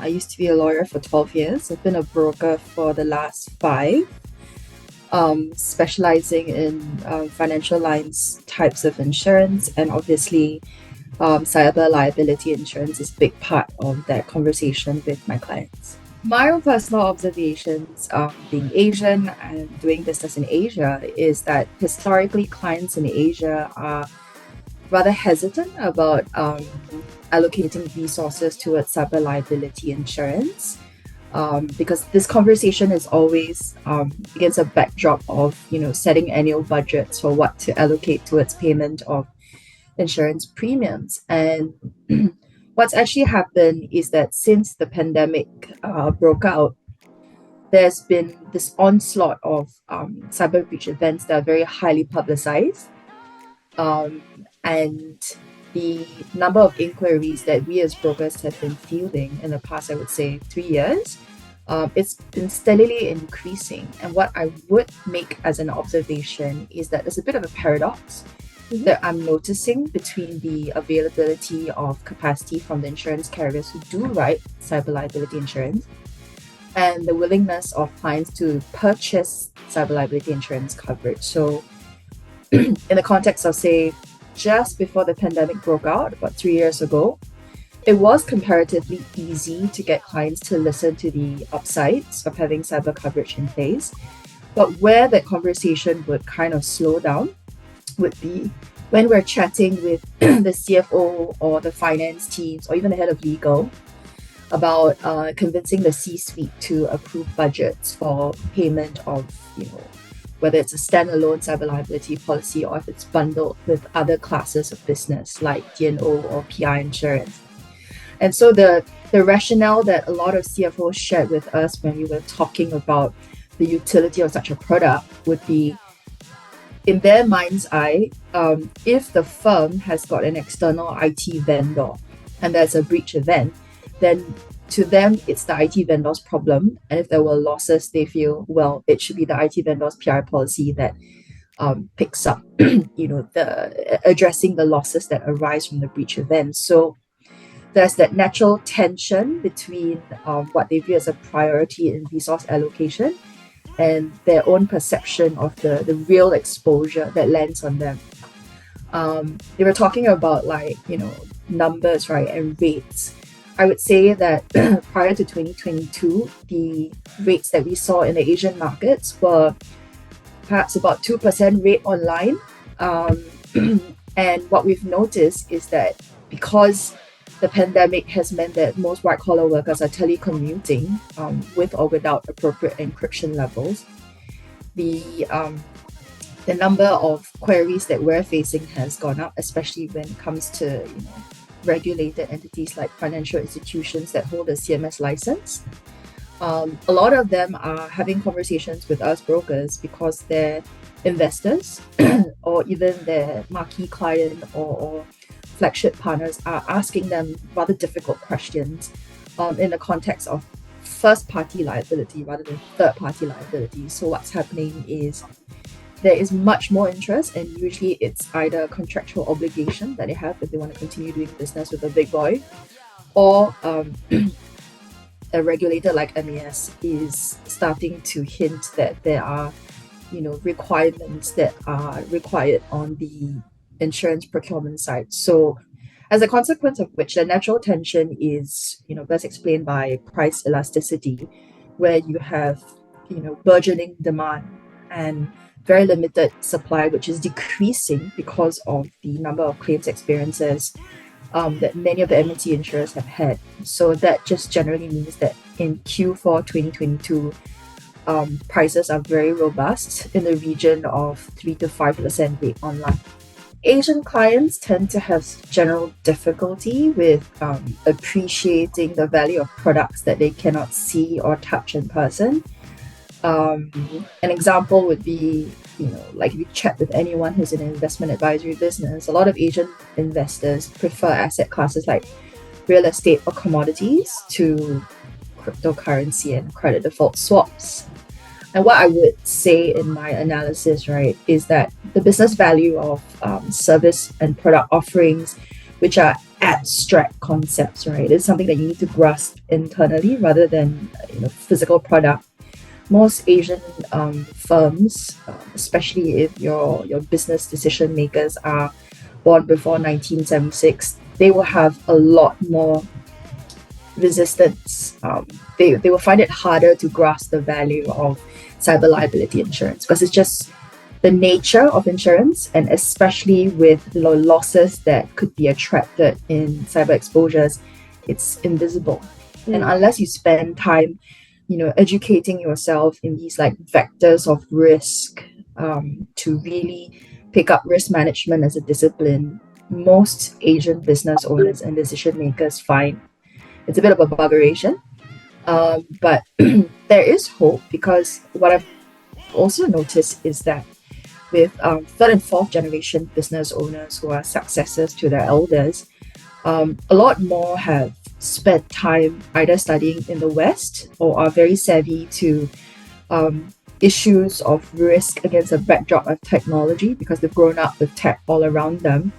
I used to be a lawyer for 12 years. I've been a broker for the last 5, specializing in financial lines types of insurance. And obviously, cyber liability insurance is a big part of that conversation with my clients. My own personal observations, being Asian and doing business in Asia, is that historically clients in Asia are rather hesitant about allocating resources towards cyber liability insurance, because this conversation is always against a backdrop of setting annual budgets for what to allocate towards payment of insurance premiums. And what's actually happened is that since the pandemic broke out, there's been this onslaught of cyber breach events that are very highly publicized. And the number of inquiries that we as brokers have been fielding in the past, I would say 3 years, it's been steadily increasing. And what I would make as an observation is that there's a bit of a paradox that I'm noticing between the availability of capacity from the insurance carriers who do write cyber liability insurance and the willingness of clients to purchase cyber liability insurance coverage. So in the context of, say, just before the pandemic broke out, about 3 years ago, it was comparatively easy to get clients to listen to the upsides of having cyber coverage in place. But where that conversation would kind of slow down would be when we're chatting with the CFO or the finance teams or even the head of legal about convincing the C-suite to approve budgets for payment of, whether it's a standalone cyber liability policy or if it's bundled with other classes of business like D&O or PI insurance. And so the rationale that a lot of CFOs shared with us when we were talking about the utility of such a product would be, in their mind's eye, if the firm has got an external IT vendor and there's a breach event, then to them, it's the IT vendor's problem. And if there were losses, they feel, well, it should be the IT vendor's PI policy that picks up, the addressing the losses that arise from the breach event. So there's that natural tension between what they view as a priority in resource allocation and their own perception of the real exposure that lands on them. They were talking about numbers, right, and rates. I would say that prior to 2022, the rates that we saw in the Asian markets were perhaps about 2% rate online. And what we've noticed is that because the pandemic has meant that most white-collar workers are telecommuting with or without appropriate encryption levels, the number of queries that we're facing has gone up, especially when it comes to regulated entities like financial institutions that hold a CMS license. A lot of them are having conversations with us brokers because their investors or even their marquee client or flagship partners are asking them rather difficult questions in the context of first-party liability rather than third-party liability. So what's happening is there is much more interest, and usually it's either a contractual obligation that they have if they want to continue doing business with a big boy, or a regulator like MAS is starting to hint that there are, requirements that are required on the insurance procurement side. So as a consequence of which, the natural tension is, best explained by price elasticity, where you have, burgeoning demand and very limited supply, which is decreasing because of the number of claims experiences that many of the M&T insurers have had. So that just generally means that in Q4 2022, prices are very robust in the region of 3 to 5% rate online. Asian clients tend to have general difficulty with appreciating the value of products that they cannot see or touch in person. An example would be, if you chat with anyone who's in an investment advisory business, a lot of Asian investors prefer asset classes like real estate or commodities to cryptocurrency and credit default swaps. And what I would say in my analysis, right, is that the business value of service and product offerings which are abstract concepts, right? It's something that you need to grasp internally rather than physical product. Most Asian firms, especially if your business decision makers are born before 1976, they will have a lot more resistance. They will find it harder to grasp the value of cyber liability insurance because it's just the nature of insurance, and especially with the losses that could be attracted in cyber exposures, it's invisible. And unless you spend time, educating yourself in these like vectors of risk, to really pick up risk management as a discipline, most Asian business owners and decision makers find it's a bit of a buggeration. But there is hope, because what I've also noticed is that with third and fourth generation business owners who are successors to their elders, a lot more have spent time either studying in the West or are very savvy to issues of risk against a backdrop of technology, because they've grown up with tech all around them.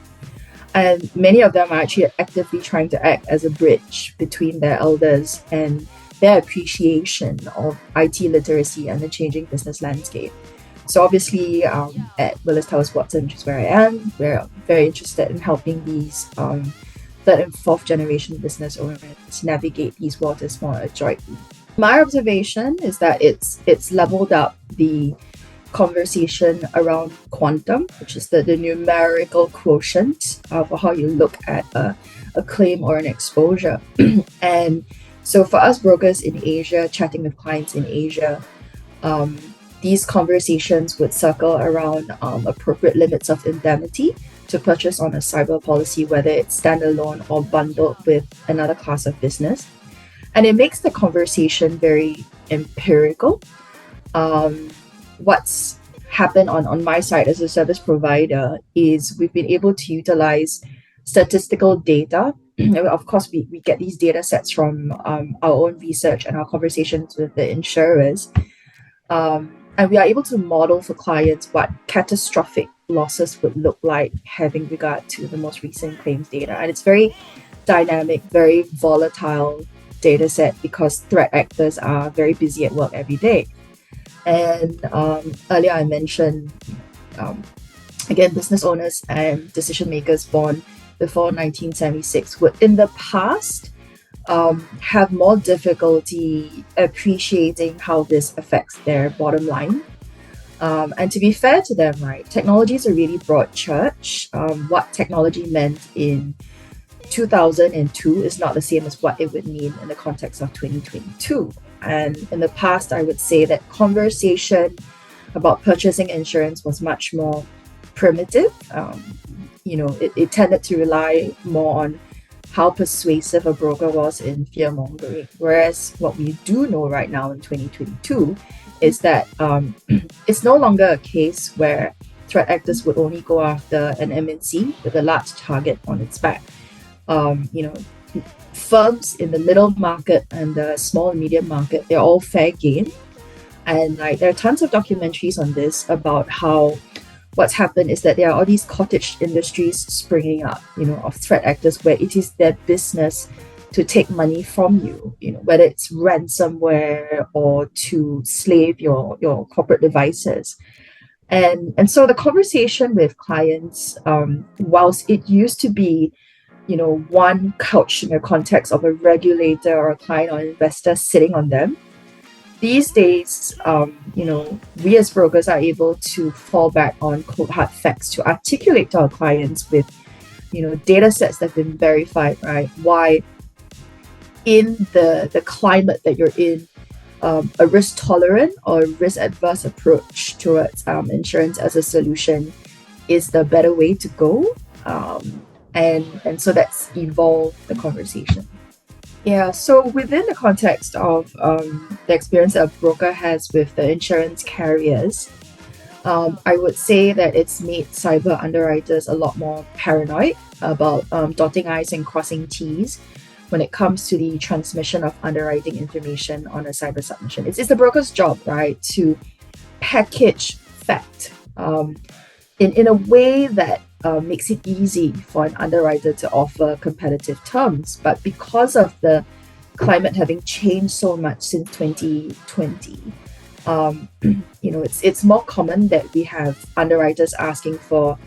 And many of them are actually actively trying to act as a bridge between their elders and their appreciation of IT literacy and the changing business landscape. So obviously, at Willis Towers Watson, which is where I am, we're very interested in helping these third and fourth generation business owners navigate these waters more adroitly. My observation is that it's leveled up the conversation around quantum, which is the numerical quotient for how you look at a claim or an exposure. And so for us brokers in Asia, chatting with clients in Asia, these conversations would circle around appropriate limits of indemnity to purchase on a cyber policy, whether it's standalone or bundled with another class of business. And it makes the conversation very empirical. What's happened on my side as a service provider is we've been able to utilize statistical data. Of course, we get these data sets from our own research and our conversations with the insurers. And we are able to model for clients what catastrophic losses would look like having regard to the most recent claims data. And it's very dynamic, very volatile data set because threat actors are very busy at work every day. And earlier I mentioned, again, business owners and decision makers born before 1976 would in the past have more difficulty appreciating how this affects their bottom line. And to be fair to them, right, technology is a really broad church. What technology meant in 2002 is not the same as what it would mean in the context of 2022. And in the past, I would say that conversation about purchasing insurance was much more primitive. It tended to rely more on how persuasive a broker was in fear mongering. Whereas what we do know right now in 2022 is that it's no longer a case where threat actors would only go after an MNC with a large target on its back. Firms in the middle market and the small and medium market, they're all fair game. And there are tons of documentaries on this about how what's happened is that there are all these cottage industries springing up, of threat actors where it is their business to take money from you, whether it's ransomware or to slave your corporate devices. And so the conversation with clients, whilst it used to be one couch in the context of a regulator or a client or investor sitting on them. These days, we as brokers are able to fall back on cold hard facts to articulate to our clients with, data sets that have been verified, right? Why in the climate that you're in, a risk tolerant or risk adverse approach towards insurance as a solution is the better way to go. And so that's evolved the conversation. Yeah, so within the context of the experience that a broker has with the insurance carriers, I would say that it's made cyber underwriters a lot more paranoid about dotting I's and crossing T's when it comes to the transmission of underwriting information on a cyber submission. It's the broker's job, right, to package fact in a way that makes it easy for an underwriter to offer competitive terms. But because of the climate having changed so much since 2020, um, it's more common that we have underwriters asking for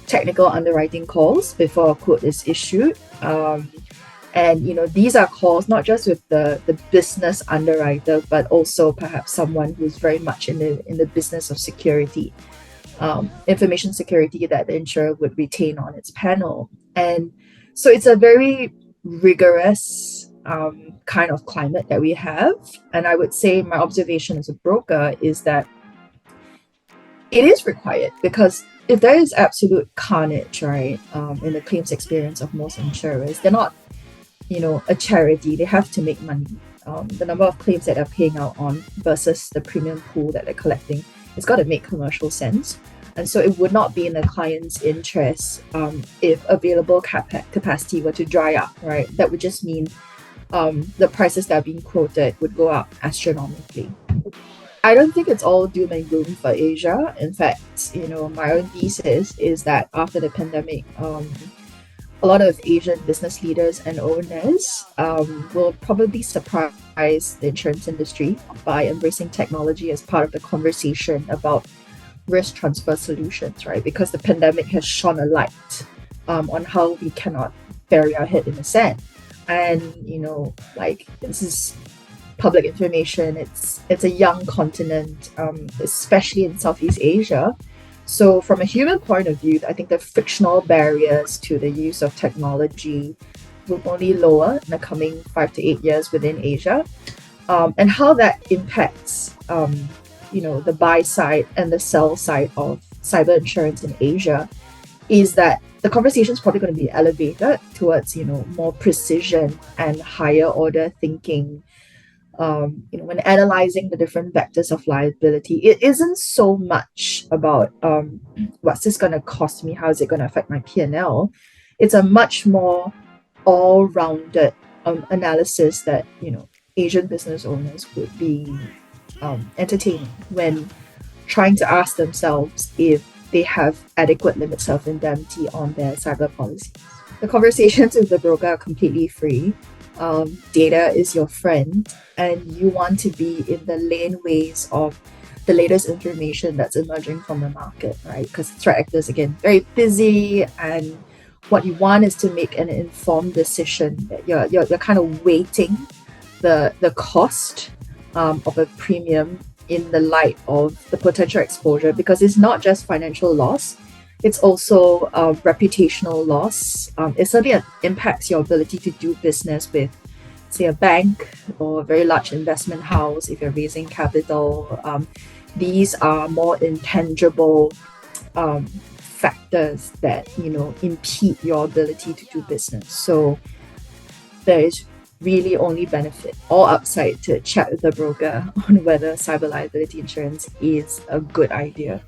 technical underwriting calls before a quote is issued. And these are calls not just with the business underwriter, but also perhaps someone who's very much in the business of security, information security that the insurer would retain on its panel. And so it's a very rigorous kind of climate that we have. And I would say my observation as a broker is that it is required, because if there is absolute carnage, right, in the claims experience of most insurers, they're not, a charity. They have to make money. The number of claims that they're paying out on versus the premium pool that they're collecting, it's got to make commercial sense. And so it would not be in the client's interest if available capacity were to dry up, right? That would just mean the prices that are being quoted would go up astronomically. I don't think it's all doom and gloom for Asia. In fact, my own thesis is that after the pandemic, a lot of Asian business leaders and owners will probably surprise the insurance industry by embracing technology as part of the conversation about risk transfer solutions, right? Because the pandemic has shone a light on how we cannot bury our head in the sand. And, this is public information. It's a young continent, especially in Southeast Asia. So from a human point of view, I think the frictional barriers to the use of technology will only lower in the coming 5 to 8 years within Asia. And how that impacts, the buy side and the sell side of cyber insurance in Asia is that the conversation is probably going to be elevated towards, more precision and higher order thinking. When analyzing the different vectors of liability, it isn't so much about what's this going to cost me, how is it going to affect my P&L. It's a much more all-rounded analysis that Asian business owners would be entertaining when trying to ask themselves if they have adequate limits of indemnity on their cyber policies. The conversations with the broker are completely free. Data is your friend, and you want to be in the laneways of the latest information that's emerging from the market, right? Because threat actors, again, very busy, and what you want is to make an informed decision that you're kind of weighting the cost of a premium in the light of the potential exposure, because it's not just financial loss, it's also reputational loss. It certainly impacts your ability to do business with, say, a bank or a very large investment house if you're raising capital. These are more intangible factors that impede your ability to do business. So there is really only benefit or upside to chat with the broker on whether cyber liability insurance is a good idea.